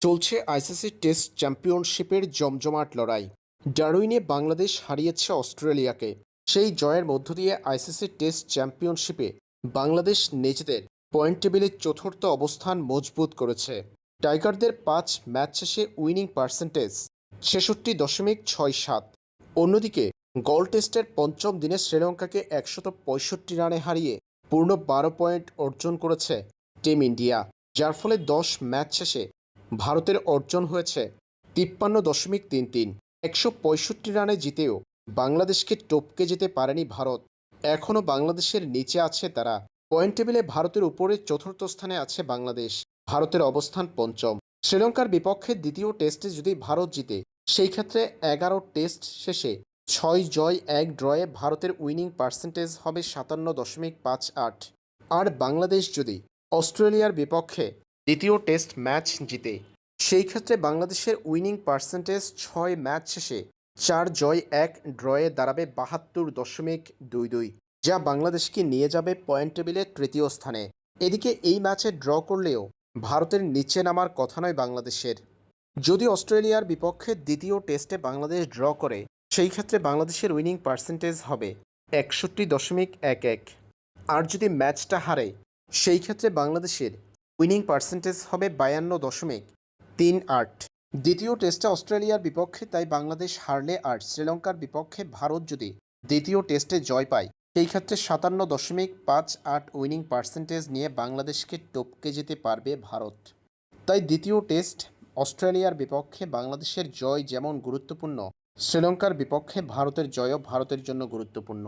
চলছে ICC test চ্যাম্পিয়নশিপের জমজমাট লড়াই। ডারউইনে বাংলাদেশ হারিয়েছে অস্ট্রেলিয়াকে। সেই জয়ের মধ্য দিয়ে আইসিসি টেস্ট চ্যাম্পিয়নশিপে বাংলাদেশ নিজেদের পয়েন্ট টেবিলে চতুর্থ অবস্থান মজবুত করেছে। টাইগারদের 5 ম্যাচ শেষে উইনিং পার্সেন্টেজ 66.67। অন্যদিকে গল টেস্টের পঞ্চম দিনে শ্রীলঙ্কাকে 165 রানে হারিয়ে পূর্ণ 12 পয়েন্ট অর্জন করেছে টিম ইন্ডিয়া, যার ফলে 10 ম্যাচ শেষে ভারতের অর্জন হয়েছে 53.33। 165 রানে জিতেও বাংলাদেশকে টপকে যেতে পারেনি ভারত। এখনও বাংলাদেশের নিচে আছে তারা। পয়েন্ট টেবিলে ভারতের উপরে চতুর্থ স্থানে আছে বাংলাদেশ। ভারতের অবস্থান পঞ্চম। শ্রীলঙ্কার বিপক্ষে দ্বিতীয় টেস্টে যদি ভারত জিতে, সেই ক্ষেত্রে 11 টেস্ট শেষে 6 জয় 1 ড্রয়ে ভারতের উইনিং পার্সেন্টেজ হবে 57.58। আর বাংলাদেশ যদি অস্ট্রেলিয়ার বিপক্ষে দ্বিতীয় টেস্ট ম্যাচ জিতে, সেই ক্ষেত্রে বাংলাদেশের উইনিং পার্সেন্টেজ 6 ম্যাচ শেষে 4 জয় 1 ড্রয়ে দাঁড়াবে 72.22, যা বাংলাদেশকে নিয়ে যাবে পয়েন্ট টেবিলে তৃতীয় স্থানে। এদিকে এই ম্যাচে ড্র করলেও ভারতের নিচে নামার কথা নয় বাংলাদেশের। যদি অস্ট্রেলিয়ার বিপক্ষে দ্বিতীয় টেস্টে বাংলাদেশ ড্র করে, সেই ক্ষেত্রে বাংলাদেশের উইনিং পার্সেন্টেজ হবে 61.11। আর যদি ম্যাচটা হারে, সেই ক্ষেত্রে বাংলাদেশের উইনিং পার্সেন্টেজ হবে 52.38। দ্বিতীয় টেস্টে অস্ট্রেলিয়ার বিপক্ষে তাই বাংলাদেশ হারলে আর শ্রীলঙ্কার বিপক্ষে ভারত যদি দ্বিতীয় টেস্টে জয় পায়, সেই ক্ষেত্রে 57.58 উইনিং পার্সেন্টেজ নিয়ে বাংলাদেশকে টপকে যেতে পারবে ভারত। তাই দ্বিতীয় টেস্ট অস্ট্রেলিয়ার বিপক্ষে বাংলাদেশের জয় যেমন গুরুত্বপূর্ণ, শ্রীলঙ্কার বিপক্ষে ভারতের জয়ও ভারতের জন্য গুরুত্বপূর্ণ।